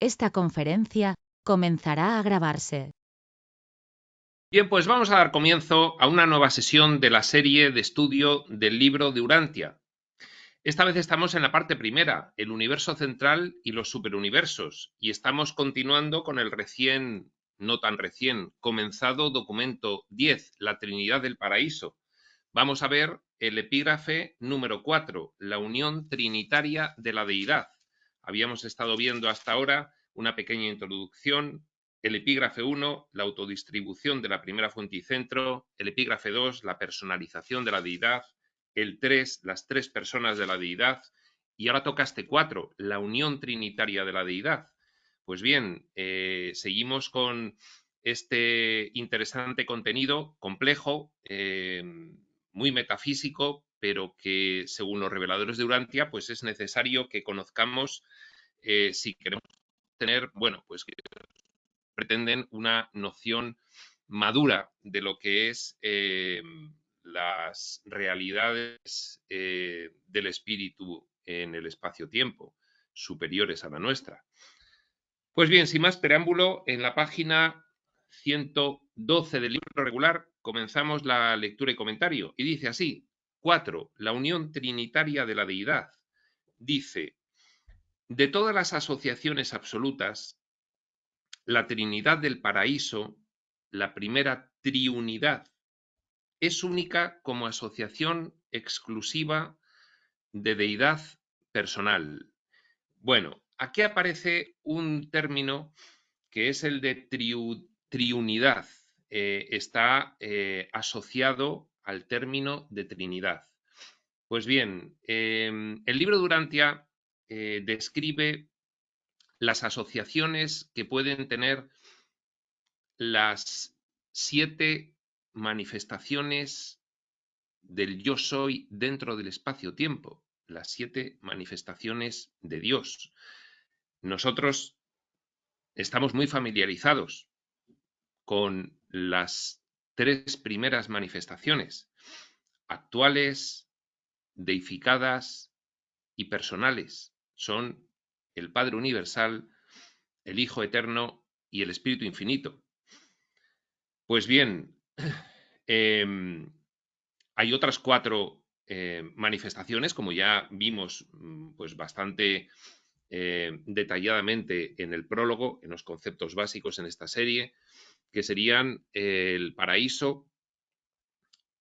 Esta conferencia comenzará a grabarse. Bien, pues vamos a dar comienzo a una nueva sesión de la serie de estudio del libro de Urantia. Esta vez estamos en la parte primera, el universo central y los superuniversos, y estamos continuando con el no tan recién, comenzado documento 10, la Trinidad del Paraíso. Vamos a ver el epígrafe número 4, la unión trinitaria de la deidad. Habíamos estado viendo hasta ahora una pequeña introducción, el epígrafe 1, la autodistribución de la primera fuente y centro, el epígrafe 2, la personalización de la deidad, el 3, las tres personas de la deidad, y ahora toca este 4, la unión trinitaria de la deidad. Pues bien, seguimos con este interesante contenido complejo, muy metafísico, pero que según los reveladores de Urantia, pues es necesario que conozcamos si queremos tener, bueno, pues que pretenden una noción madura de lo que es las realidades del espíritu en el espacio-tiempo, superiores a la nuestra. Pues bien, sin más preámbulo, en la página 112 del libro regular comenzamos la lectura y comentario. Y dice así: 4. La unión trinitaria de la deidad. Dice: de todas las asociaciones absolutas, la Trinidad del Paraíso, la primera triunidad, es única como asociación exclusiva de deidad personal. Bueno, aquí aparece un término que es el de triunidad. Está asociado al término de Trinidad. Pues bien, el libro de Urantia describe las asociaciones que pueden tener las 7 manifestaciones del yo soy dentro del espacio-tiempo, las 7 manifestaciones de Dios. Nosotros estamos muy familiarizados con las 3 primeras manifestaciones, actuales, deificadas y personales. Son el Padre Universal, el Hijo Eterno y el Espíritu Infinito. Pues bien, hay otras 4 manifestaciones, como ya vimos pues bastante detalladamente en el prólogo, en los conceptos básicos en esta serie, que serían el paraíso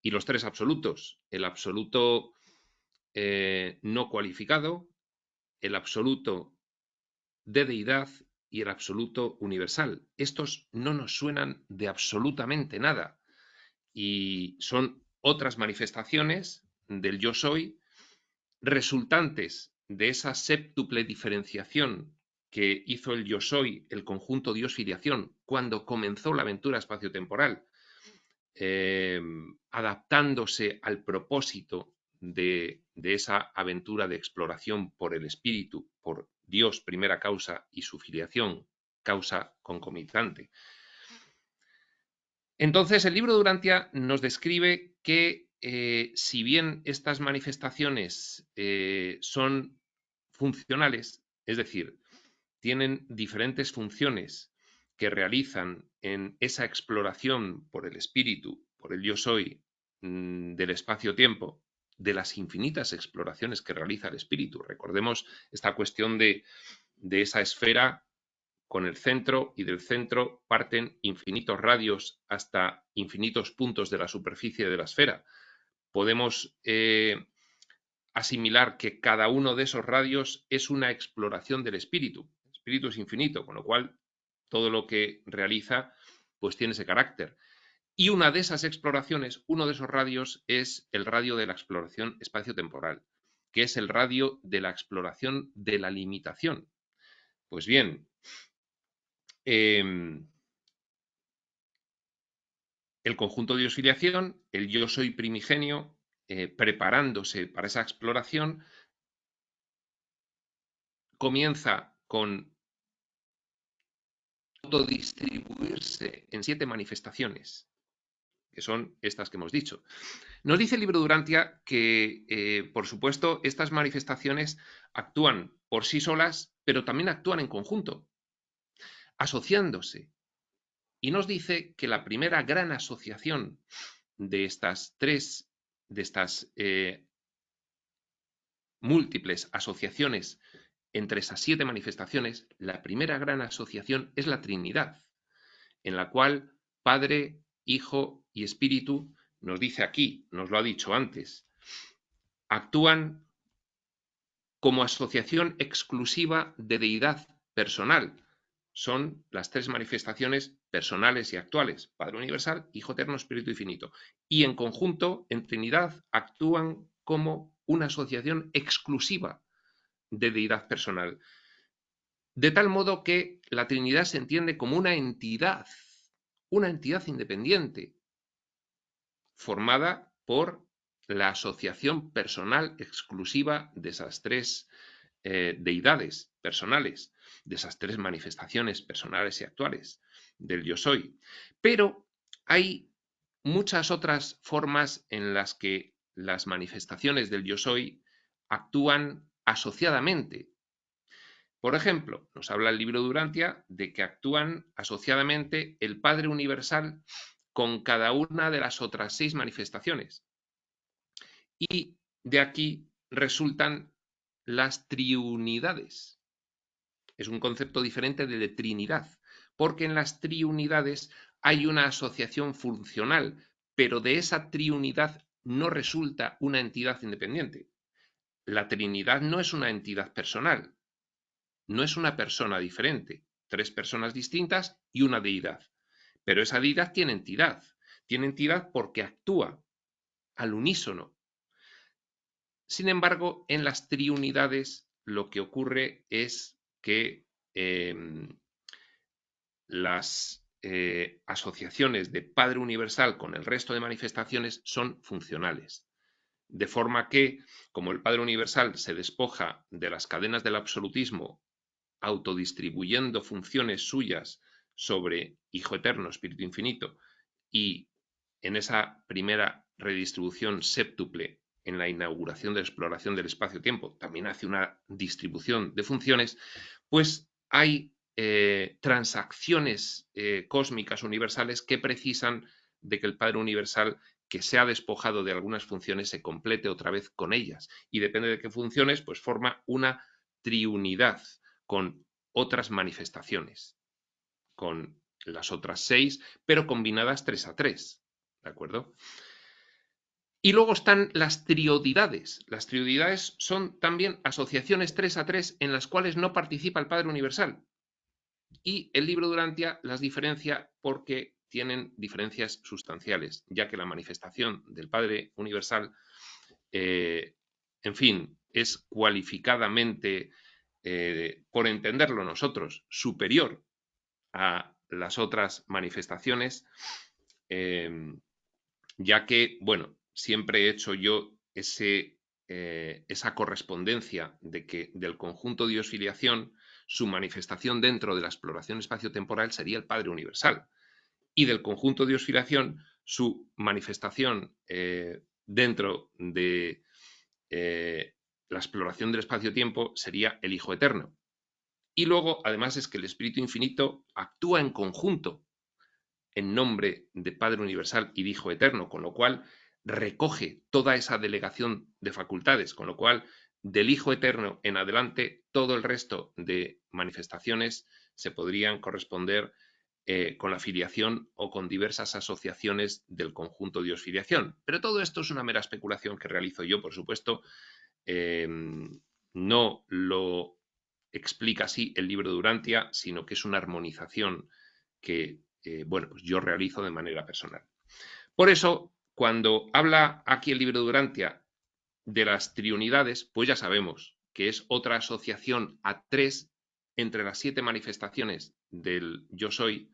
y los 3 absolutos: el absoluto no cualificado, el absoluto de deidad y el absoluto universal. Estos no nos suenan de absolutamente nada y son otras manifestaciones del yo soy resultantes de esa séptuple diferenciación que hizo el yo soy, el conjunto Dios-filiación, cuando comenzó la aventura espaciotemporal, adaptándose al propósito de esa aventura de exploración por el espíritu, por Dios, primera causa, y su filiación, causa concomitante. Entonces, el libro de Urantia nos describe que si bien estas manifestaciones son funcionales, es decir, tienen diferentes funciones que realizan en esa exploración por el espíritu, por el yo soy, del espacio-tiempo, de las infinitas exploraciones que realiza el espíritu. Recordemos esta cuestión de esa esfera con el centro, y del centro parten infinitos radios hasta infinitos puntos de la superficie de la esfera. Podemos asimilar que cada uno de esos radios es una exploración del espíritu. El espíritu es infinito, con lo cual todo lo que realiza pues tiene ese carácter. Y una de esas exploraciones, uno de esos radios, es el radio de la exploración espaciotemporal, que es el radio de la exploración de la limitación. Pues bien, el conjunto de Dios-filiación, el yo soy primigenio, preparándose para esa exploración, comienza con autodistribuirse en 7 manifestaciones, que son estas que hemos dicho. Nos dice el libro de Urantia que, por supuesto, estas manifestaciones actúan por sí solas, pero también actúan en conjunto. asociándose. Y nos dice que la primera gran asociación de estas múltiples asociaciones entre esas 7 manifestaciones, la primera gran asociación es la Trinidad, en la cual Padre, Hijo y Espíritu, nos dice aquí, nos lo ha dicho antes, actúan como asociación exclusiva de deidad personal. Son las 3 manifestaciones personales y actuales, Padre Universal, Hijo Eterno, Espíritu Infinito. Y en conjunto, en Trinidad, actúan como una asociación exclusiva de deidad personal. De tal modo que la Trinidad se entiende como una entidad independiente, formada por la asociación personal exclusiva de esas 3 deidades personales, de esas 3 manifestaciones personales y actuales del yo soy. Pero hay muchas otras formas en las que las manifestaciones del yo soy actúan asociadamente. Por ejemplo, nos habla el libro de Urantia de que actúan asociadamente el Padre Universal con cada una de las otras 6 manifestaciones. Y de aquí resultan las triunidades. Es un concepto diferente de Trinidad, porque en las triunidades hay una asociación funcional, pero de esa triunidad no resulta una entidad independiente. La Trinidad no es una entidad personal, no es una persona diferente, 3 personas distintas y una deidad. Pero esa deidad tiene entidad porque actúa al unísono. Sin embargo, en las triunidades lo que ocurre es que las asociaciones de Padre Universal con el resto de manifestaciones son funcionales. De forma que, como el Padre Universal se despoja de las cadenas del absolutismo, autodistribuyendo funciones suyas sobre Hijo Eterno, Espíritu Infinito, y en esa primera redistribución séptuple, en la inauguración de la exploración del espacio-tiempo, también hace una distribución de funciones, pues hay transacciones cósmicas universales que precisan de que el Padre Universal, que se ha despojado de algunas funciones, se complete otra vez con ellas. Y depende de qué funciones, pues forma una triunidad con otras manifestaciones, con las otras 6, pero combinadas 3 a 3, ¿de acuerdo? Y luego están las triodidades. Las triodidades son también asociaciones 3 a 3 en las cuales no participa el Padre Universal. Y el libro de Urantia las diferencia porque tienen diferencias sustanciales, ya que la manifestación del Padre Universal, en fin, es cualificadamente, por entenderlo nosotros, superior a las otras manifestaciones, ya que, bueno, siempre he hecho yo esa correspondencia de que del conjunto Dios-filiación, su manifestación dentro de la exploración espaciotemporal sería el Padre Universal, y del conjunto Dios-filiación, su manifestación dentro de la exploración del espacio-tiempo sería el Hijo Eterno. Y luego, además, es que el Espíritu Infinito actúa en conjunto en nombre de Padre Universal y de Hijo Eterno, con lo cual recoge toda esa delegación de facultades, con lo cual del Hijo Eterno en adelante todo el resto de manifestaciones se podrían corresponder con la filiación o con diversas asociaciones del conjunto Dios-filiación. Pero todo esto es una mera especulación que realizo yo, por supuesto. No lo explica así el libro de Urantia, sino que es una armonización que bueno, pues yo realizo de manera personal. Por eso, cuando habla aquí el libro de Urantia de las triunidades, pues ya sabemos que es otra asociación a 3 entre las 7 manifestaciones del yo soy,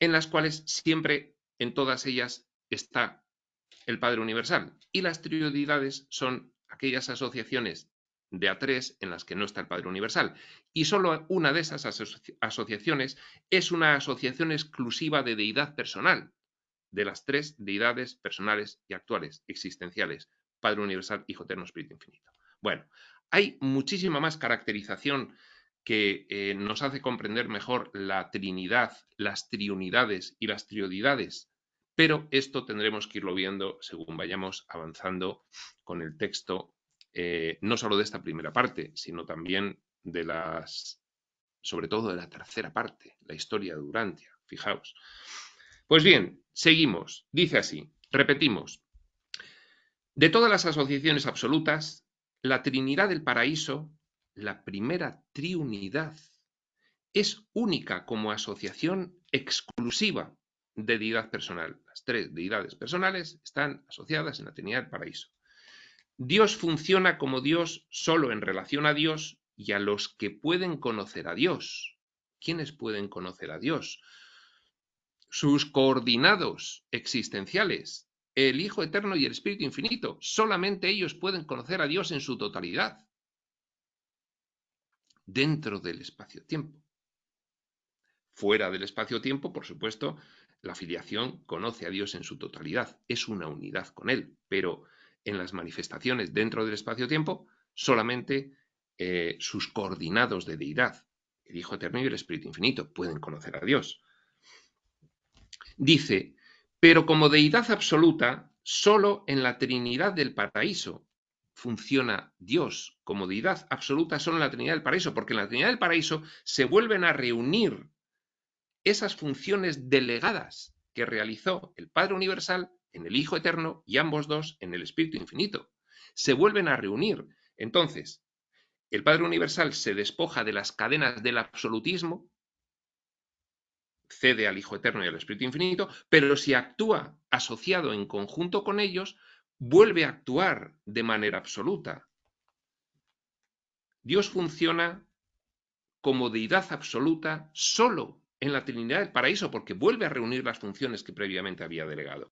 en las cuales siempre, en todas ellas, está el Padre Universal. Y las triunidades son aquellas asociaciones de A3 en las que no está el Padre Universal. Y solo una de esas asociaciones es una asociación exclusiva de deidad personal, de las 3 deidades personales y actuales, existenciales, Padre Universal, Hijo Eterno, Espíritu Infinito. Bueno, hay muchísima más caracterización que nos hace comprender mejor la Trinidad, las triunidades y las triodidades, pero esto tendremos que irlo viendo según vayamos avanzando con el texto, no solo de esta primera parte, sino también sobre todo de la tercera parte, la historia de Urantia, fijaos. Pues bien, seguimos, dice así, repetimos. De todas las asociaciones absolutas, la Trinidad del Paraíso, la primera triunidad, es única como asociación exclusiva de deidad personal. Las tres deidades personales están asociadas en la Trinidad del Paraíso. Dios funciona como Dios solo en relación a Dios y a los que pueden conocer a Dios. ¿Quiénes pueden conocer a Dios? Sus coordinados existenciales, el Hijo Eterno y el Espíritu Infinito. Solamente ellos pueden conocer a Dios en su totalidad, dentro del espacio-tiempo. Fuera del espacio-tiempo, por supuesto, la filiación conoce a Dios en su totalidad, es una unidad con Él, pero en las manifestaciones dentro del espacio-tiempo, solamente sus coordinados de deidad, el Hijo Eterno y el Espíritu Infinito, pueden conocer a Dios. Dice, pero como deidad absoluta, solo en la Trinidad del Paraíso funciona Dios como deidad absoluta solo en la Trinidad del Paraíso, porque en la Trinidad del Paraíso se vuelven a reunir esas funciones delegadas que realizó el Padre Universal en el Hijo Eterno y ambos dos en el Espíritu Infinito. Se vuelven a reunir. Entonces, el Padre Universal se despoja de las cadenas del absolutismo, cede al Hijo Eterno y al Espíritu Infinito, pero si actúa asociado en conjunto con ellos, vuelve a actuar de manera absoluta. Dios funciona como deidad absoluta solo en la Trinidad del Paraíso, porque vuelve a reunir las funciones que previamente había delegado.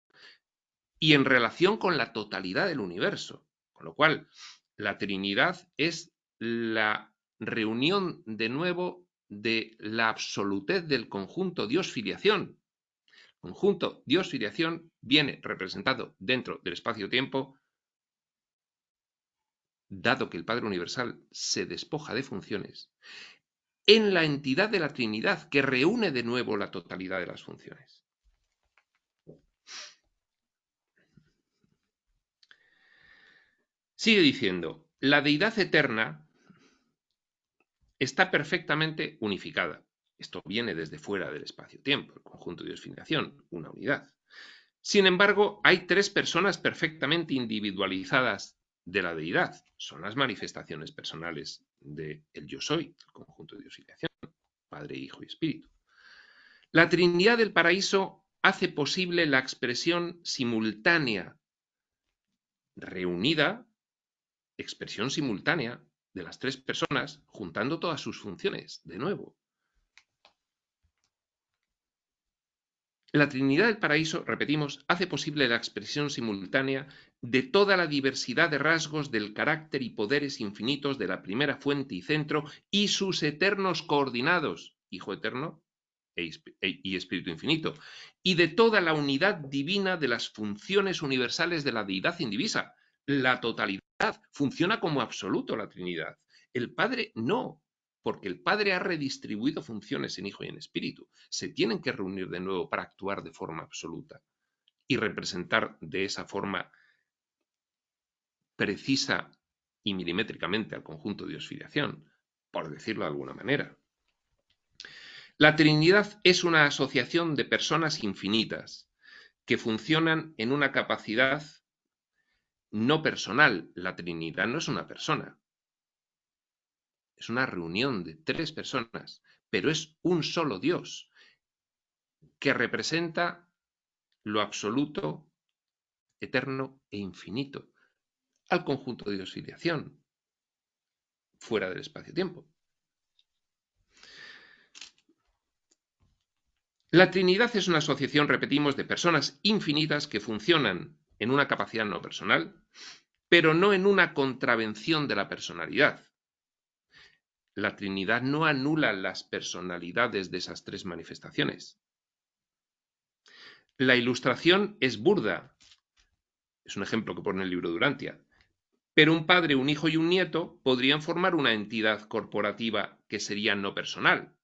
Y en relación con la totalidad del universo. Con lo cual, la Trinidad es la reunión de nuevo de la absolutez del conjunto Dios-filiación. Conjunto Dios-filiación viene representado dentro del espacio-tiempo, dado que el Padre Universal se despoja de funciones, en la entidad de la Trinidad, que reúne de nuevo la totalidad de las funciones. Sigue diciendo, la deidad eterna está perfectamente unificada. Esto viene desde fuera del espacio-tiempo, el conjunto de Dios-filiación, una unidad. Sin embargo, hay tres personas perfectamente individualizadas de la deidad. Son las manifestaciones personales del yo soy, el conjunto de Dios-filiación, Padre, Hijo y Espíritu. La Trinidad del Paraíso hace posible la expresión simultánea, reunida, expresión simultánea de las tres personas, juntando todas sus funciones, de nuevo. La Trinidad del Paraíso, repetimos, hace posible la expresión simultánea de toda la diversidad de rasgos del carácter y poderes infinitos de la primera fuente y centro y sus eternos coordinados, Hijo Eterno y Espíritu Infinito, y de toda la unidad divina de las funciones universales de la deidad indivisa. La totalidad funciona como absoluto la Trinidad. El Padre no, porque el Padre ha redistribuido funciones en Hijo y en Espíritu. Se tienen que reunir de nuevo para actuar de forma absoluta y representar de esa forma precisa y milimétricamente al conjunto de Dios-filiación, por decirlo de alguna manera. La Trinidad es una asociación de personas infinitas que funcionan en una capacidad no personal. La Trinidad no es una persona. Es una reunión de tres personas, pero es un solo Dios que representa lo absoluto, eterno e infinito al conjunto de Dios-filiación, fuera del espacio-tiempo. La Trinidad es una asociación, repetimos, de personas infinitas que funcionan en una capacidad no personal, pero no en una contravención de la personalidad. La Trinidad no anula las personalidades de esas tres manifestaciones. La ilustración es burda. Es un ejemplo que pone el libro de Urantia. Pero un padre, un hijo y un nieto podrían formar una entidad corporativa que sería no personal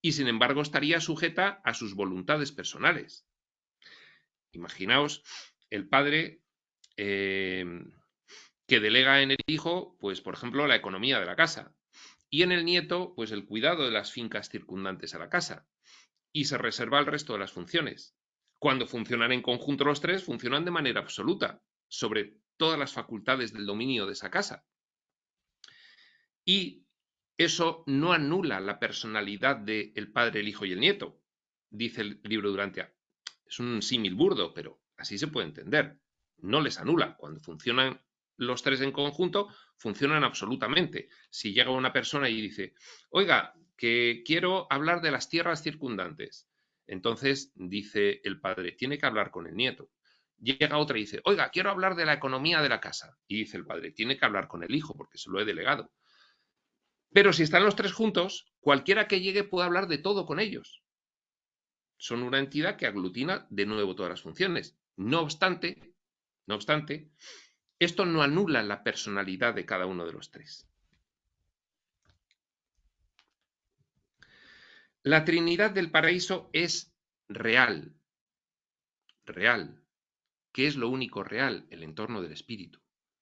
y sin embargo estaría sujeta a sus voluntades personales. Imaginaos el padre eh, que delega en el hijo, pues por ejemplo, la economía de la casa y en el nieto, pues el cuidado de las fincas circundantes a la casa y se reserva el resto de las funciones. Cuando funcionan en conjunto los tres, funcionan de manera absoluta sobre todas las facultades del dominio de esa casa. Y eso no anula la personalidad del padre, el hijo y el nieto, dice el libro de Durantia. Es un símil burdo, pero así se puede entender. No les anula. Cuando funcionan los tres en conjunto, funcionan absolutamente. Si llega una persona y dice, oiga, que quiero hablar de las tierras circundantes, entonces dice el padre, tiene que hablar con el nieto. Llega otra y dice, oiga, quiero hablar de la economía de la casa. Y dice el padre, tiene que hablar con el hijo porque se lo he delegado. Pero si están los tres juntos, cualquiera que llegue puede hablar de todo con ellos. Son una entidad que aglutina de nuevo todas las funciones. No obstante, esto no anula la personalidad de cada uno de los tres. La Trinidad del Paraíso es real, ¿Qué es lo único real? El entorno del espíritu,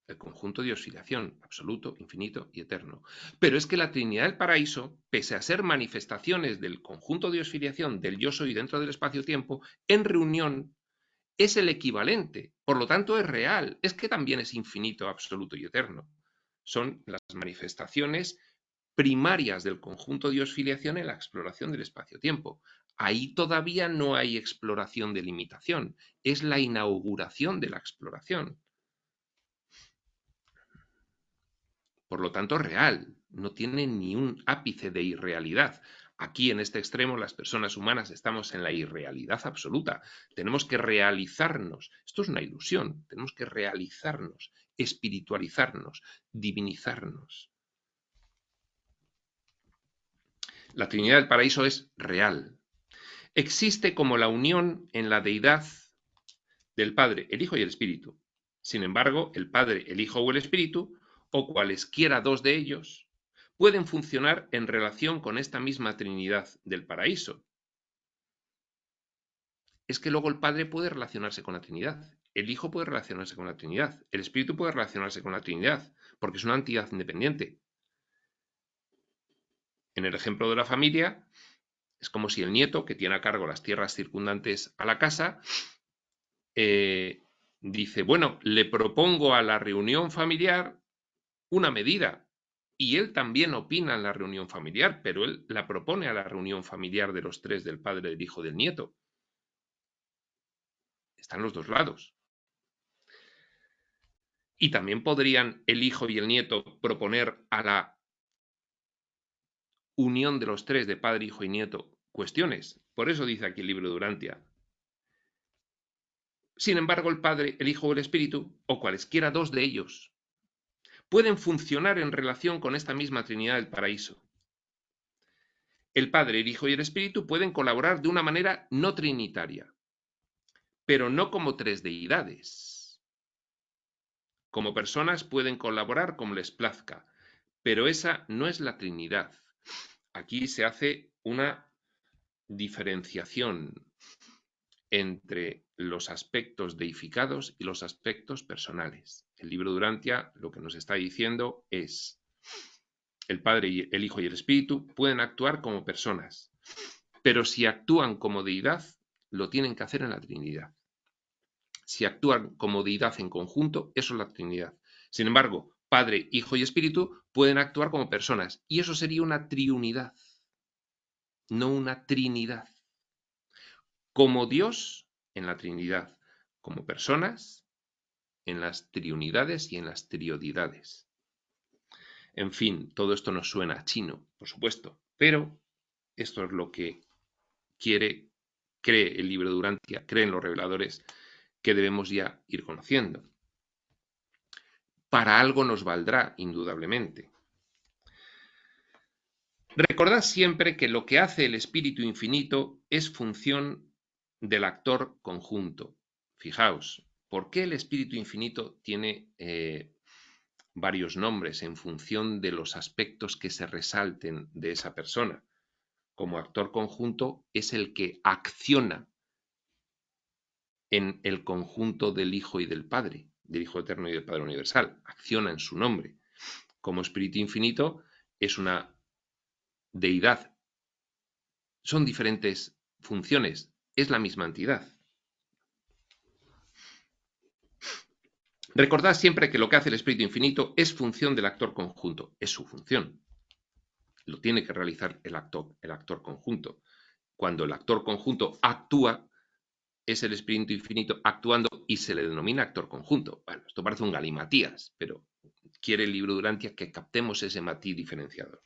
el conjunto de oscilación, absoluto, infinito y eterno. Pero es que la Trinidad del Paraíso, pese a ser manifestaciones del conjunto de oscilación del yo soy dentro del espacio-tiempo, en reunión es el equivalente, por lo tanto es real, es que también es infinito, absoluto y eterno. Son las manifestaciones primarias del conjunto de oscilación en la exploración del espacio-tiempo. Ahí todavía no hay exploración de limitación, es la inauguración de la exploración. Por lo tanto, real, no tiene ni un ápice de irrealidad. Aquí, en este extremo, las personas humanas estamos en la irrealidad absoluta. Tenemos que realizarnos. Esto es una ilusión. Tenemos que realizarnos, espiritualizarnos, divinizarnos. La Trinidad del Paraíso es real. Existe como la unión en la deidad del Padre, el Hijo y el Espíritu. Sin embargo, el Padre, el Hijo o el Espíritu, o cualesquiera dos de ellos, pueden funcionar en relación con esta misma Trinidad del paraíso. Es que luego el Padre puede relacionarse con la Trinidad, el Hijo puede relacionarse con la Trinidad, el Espíritu puede relacionarse con la Trinidad, porque es una entidad independiente. En el ejemplo de la familia, es como si el nieto, que tiene a cargo las tierras circundantes a la casa, dice, bueno, le propongo a la reunión familiar una medida. Y él también opina en la reunión familiar, pero él la propone a la reunión familiar de los tres, del padre, del hijo, del nieto. Están los dos lados. Y también podrían el hijo y el nieto proponer a la unión de los tres, de padre, hijo y nieto, cuestiones. Por eso dice aquí el libro de Durantia. Sin embargo, el Padre, el Hijo o el Espíritu, o cualesquiera dos de ellos, pueden funcionar en relación con esta misma Trinidad del paraíso. El Padre, el Hijo y el Espíritu pueden colaborar de una manera no trinitaria, pero no como tres deidades. Como personas pueden colaborar como les plazca, pero esa no es la Trinidad. Aquí se hace una diferenciación entre los aspectos deificados y los aspectos personales. El libro de Durantia lo que nos está diciendo es: el Padre, el Hijo y el Espíritu pueden actuar como personas, pero si actúan como deidad, lo tienen que hacer en la Trinidad. Si actúan como deidad en conjunto, eso es la Trinidad. Sin embargo, Padre, Hijo y Espíritu pueden actuar como personas, y eso sería una triunidad, no una trinidad. Como Dios en la Trinidad, como personas en las triunidades y en las triodidades. En fin, todo esto nos suena chino, por supuesto, pero esto es lo que cree el libro de Durantia, creen los reveladores, que debemos ya ir conociendo. Para algo nos valdrá, indudablemente. Recordad siempre que lo que hace el espíritu infinito es función del actor conjunto. Fijaos, ¿por qué el espíritu infinito tiene varios nombres en función de los aspectos que se resalten de esa persona. Como actor conjunto es el que acciona en el conjunto del Hijo y del Padre, del Hijo Eterno y del Padre Universal, acciona en su nombre. Como Espíritu Infinito es una deidad. Son diferentes funciones, es la misma entidad. Recordad siempre que lo que hace el Espíritu Infinito es función del actor conjunto, es su función. Lo tiene que realizar el actor conjunto. Cuando el actor conjunto actúa, es el Espíritu Infinito actuando y se le denomina actor conjunto. Bueno, esto parece un galimatías, pero quiere el libro de Urantia que captemos ese matiz diferenciador.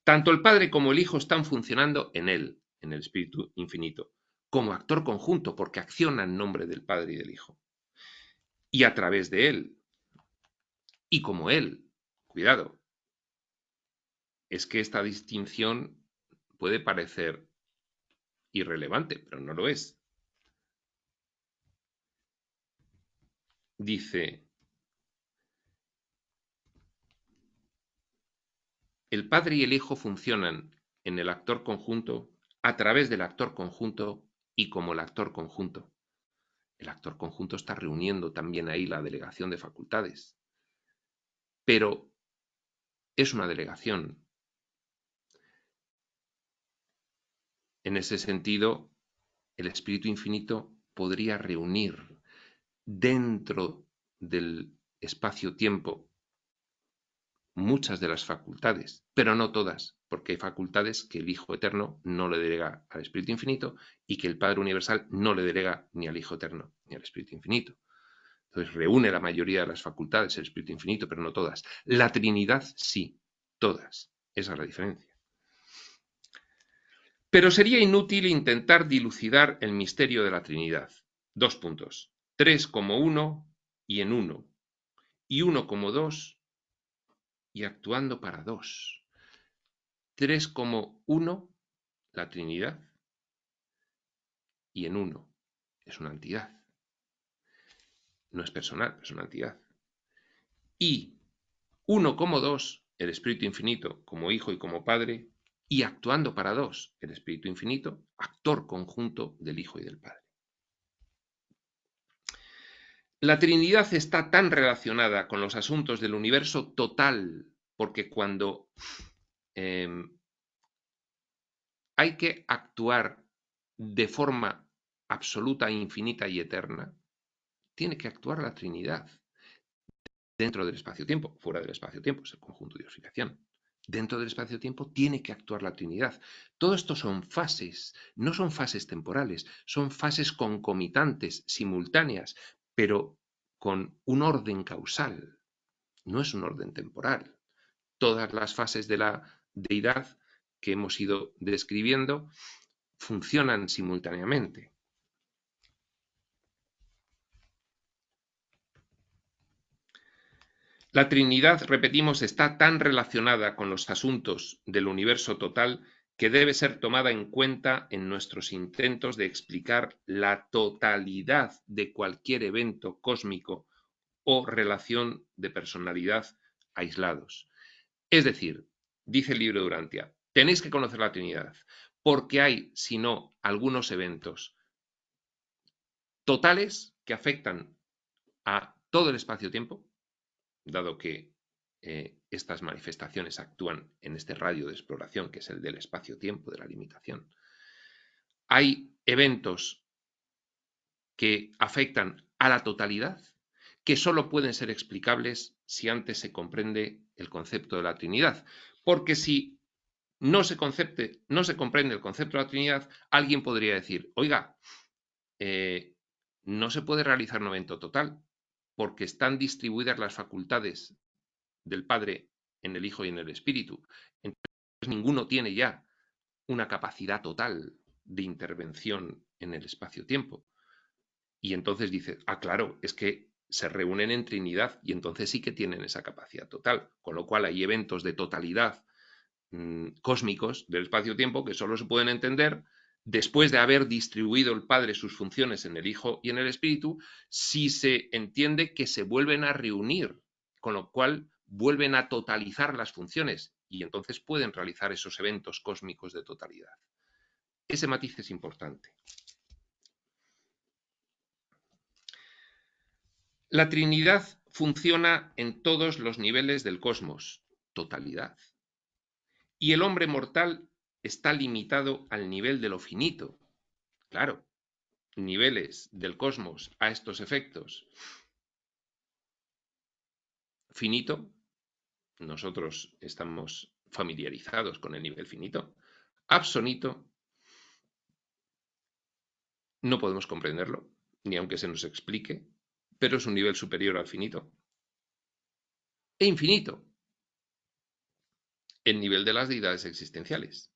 Tanto el Padre como el Hijo están funcionando en él, en el Espíritu Infinito, como actor conjunto, porque acciona en nombre del Padre y del Hijo. Y a través de él. Y como él. Cuidado. Es que esta distinción puede parecer irrelevante, pero no lo es. Dice, el Padre y el Hijo funcionan en el actor conjunto, a través del actor conjunto y como el actor conjunto. El actor conjunto está reuniendo también ahí la delegación de facultades. Pero es una delegación. En ese sentido, el Espíritu Infinito podría reunir dentro del espacio-tiempo muchas de las facultades, pero no todas, porque hay facultades que el Hijo Eterno no le delega al Espíritu Infinito y que el Padre Universal no le delega ni al Hijo Eterno ni al Espíritu Infinito. Entonces reúne la mayoría de las facultades el Espíritu Infinito, pero no todas. La Trinidad sí, todas. Esa es la diferencia. Pero sería inútil intentar dilucidar el misterio de la Trinidad. 2 puntos. 3 como 1 y en 1. Y 1 como 2 y actuando para 2. 3 como 1, la Trinidad, y en 1. Es una entidad. No es personal, es una entidad. Y 1 como 2, el Espíritu Infinito como Hijo y como Padre, y actuando para 2, el Espíritu Infinito, actor conjunto del Hijo y del Padre. La Trinidad está tan relacionada con los asuntos del universo total, porque cuando hay que actuar de forma absoluta, infinita y eterna, tiene que actuar la Trinidad dentro del espacio-tiempo, fuera del espacio-tiempo, es el conjunto de osificación. Dentro del espacio-tiempo tiene que actuar la Trinidad. Todo esto son fases, no son fases temporales, son fases concomitantes, simultáneas, pero con un orden causal, no es un orden temporal. Todas las fases de la deidad que hemos ido describiendo funcionan simultáneamente. La Trinidad, repetimos, está tan relacionada con los asuntos del universo total que debe ser tomada en cuenta en nuestros intentos de explicar la totalidad de cualquier evento cósmico o relación de personalidad aislados. Es decir, dice el libro de Urantia, tenéis que conocer la Trinidad, porque hay, si no, algunos eventos totales que afectan a todo el espacio-tiempo, dado que estas manifestaciones actúan en este radio de exploración, que es el del espacio-tiempo, de la limitación. Hay eventos que afectan a la totalidad, que solo pueden ser explicables si antes se comprende el concepto de la Trinidad. Porque si no se comprende el concepto de la Trinidad, alguien podría decir, oiga, no se puede realizar un evento total, porque están distribuidas las facultades del Padre en el Hijo y en el Espíritu. Entonces ninguno tiene ya una capacidad total de intervención en el espacio-tiempo. Y entonces dice, claro, es que se reúnen en Trinidad y entonces sí que tienen esa capacidad total, con lo cual hay eventos de totalidad cósmicos del espacio-tiempo que solo se pueden entender después de haber distribuido el Padre sus funciones en el Hijo y en el Espíritu, si se entiende que se vuelven a reunir con lo cual vuelven a totalizar las funciones y entonces pueden realizar esos eventos cósmicos de totalidad. Ese matiz es importante. La Trinidad funciona en todos los niveles del cosmos, totalidad. Y el hombre mortal está limitado al nivel de lo finito. Claro, niveles del cosmos a estos efectos. Finito, nosotros estamos familiarizados con el nivel finito. Absonito, no podemos comprenderlo, ni aunque se nos explique, pero es un nivel superior al finito. E infinito, el nivel de las deidades existenciales.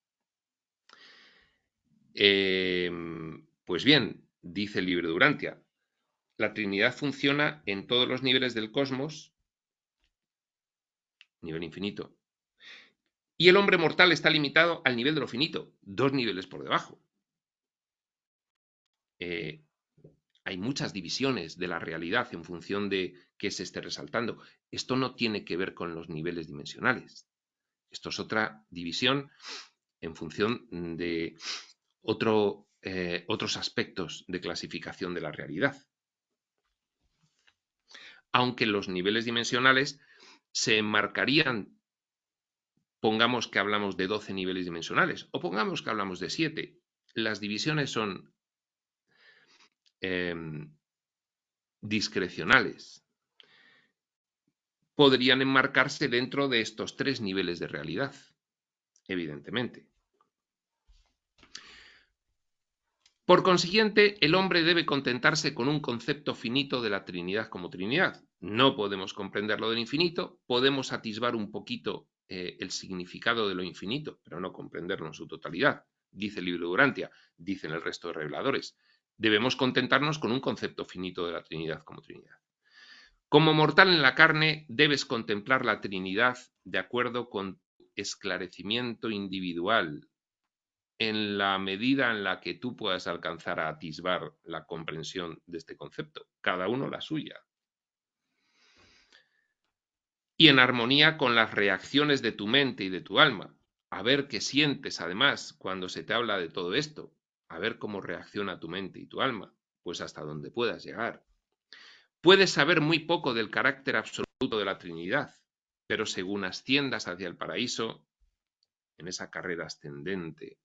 Pues bien, dice el libro de Urantia, la Trinidad funciona en todos los niveles del cosmos, nivel infinito, y el hombre mortal está limitado al nivel de lo finito, 2 niveles por debajo. Hay muchas divisiones de la realidad en función de qué se esté resaltando. Esto no tiene que ver con los niveles dimensionales. Esto es otra división en función de otros aspectos de clasificación de la realidad. Aunque los niveles dimensionales se enmarcarían, pongamos que hablamos de 12 niveles dimensionales o pongamos que hablamos de 7, las divisiones son discrecionales. Podrían enmarcarse dentro de estos 3 niveles de realidad, evidentemente. Por consiguiente, el hombre debe contentarse con un concepto finito de la Trinidad como Trinidad. No podemos comprender lo del infinito, podemos atisbar un poquito el significado de lo infinito, pero no comprenderlo en su totalidad. Dice el libro de Urantia, dicen el resto de reveladores. Debemos contentarnos con un concepto finito de la Trinidad como Trinidad. Como mortal en la carne, debes contemplar la Trinidad de acuerdo con tu esclarecimiento individual, en la medida en la que tú puedas alcanzar a atisbar la comprensión de este concepto, cada uno la suya. Y en armonía con las reacciones de tu mente y de tu alma, a ver qué sientes además cuando se te habla de todo esto, a ver cómo reacciona tu mente y tu alma, pues hasta donde puedas llegar. Puedes saber muy poco del carácter absoluto de la Trinidad, pero según asciendas hacia el paraíso, en esa carrera ascendente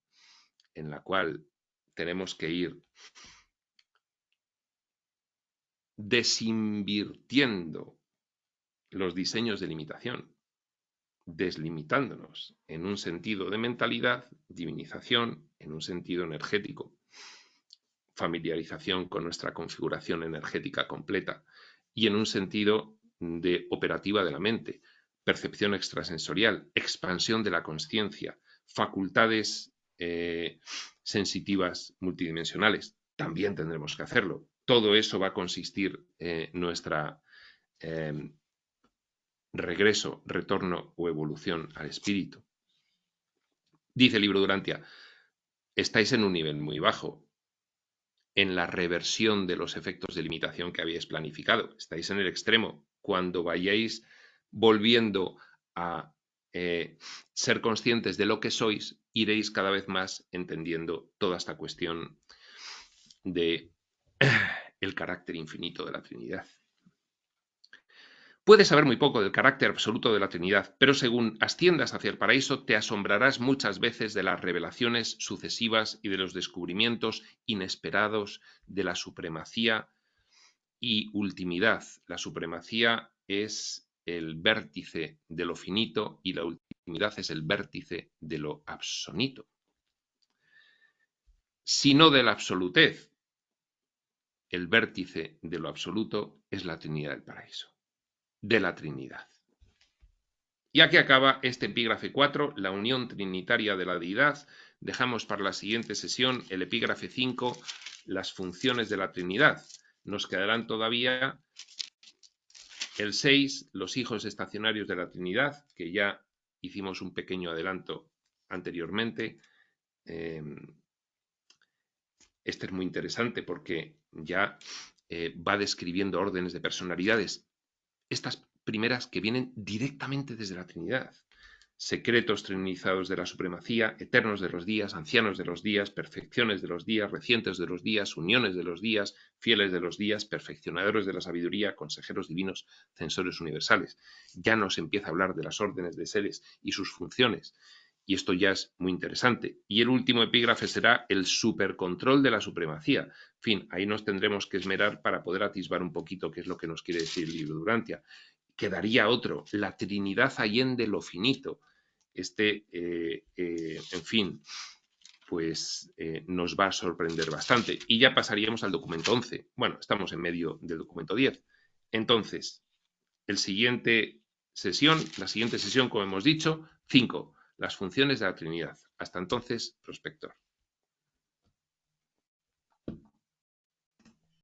en la cual tenemos que ir desinvirtiendo los diseños de limitación, deslimitándonos en un sentido de mentalidad, divinización, en un sentido energético, familiarización con nuestra configuración energética completa y en un sentido de operativa de la mente, percepción extrasensorial, expansión de la consciencia, facultades sensitivas multidimensionales. También tendremos que hacerlo. Todo eso va a consistir nuestra regreso, retorno o evolución al espíritu. Dice el libro de Urantia, estáis en un nivel muy bajo, en la reversión de los efectos de limitación que habíais planificado. Estáis en el extremo. Cuando vayáis volviendo a ser conscientes de lo que sois, iréis cada vez más entendiendo toda esta cuestión de el carácter infinito de la Trinidad. Puedes saber muy poco del carácter absoluto de la Trinidad, pero según asciendas hacia el paraíso te asombrarás muchas veces de las revelaciones sucesivas y de los descubrimientos inesperados de la supremacía y ultimidad. La supremacía es el vértice de lo finito y la ultimidad es el vértice de lo absonito. Sino de la absolutez. El vértice de lo absoluto es la Trinidad del paraíso. De la Trinidad. Y aquí acaba este epígrafe 4, la unión trinitaria de la deidad. Dejamos para la siguiente sesión el epígrafe 5, las funciones de la Trinidad. Nos quedarán todavía el 6, los hijos estacionarios de la Trinidad, que ya hicimos un pequeño adelanto anteriormente. Este es muy interesante porque ya va describiendo órdenes de personalidades. Estas primeras que vienen directamente desde la Trinidad. Secretos trinizados de la supremacía, eternos de los días, ancianos de los días, perfecciones de los días, recientes de los días, uniones de los días, fieles de los días, perfeccionadores de la sabiduría, consejeros divinos, censores universales. Ya nos empieza a hablar de las órdenes de seres y sus funciones. Y esto ya es muy interesante. Y el último epígrafe será el supercontrol de la supremacía. En fin, ahí nos tendremos que esmerar para poder atisbar un poquito qué es lo que nos quiere decir el libro de Urantia. Quedaría otro, la Trinidad allende lo finito. En fin, pues nos va a sorprender bastante. Y ya pasaríamos al documento 11. Bueno, estamos en medio del documento 10. Entonces, la siguiente sesión, como hemos dicho, 5. Las funciones de la Trinidad. Hasta entonces, prospector.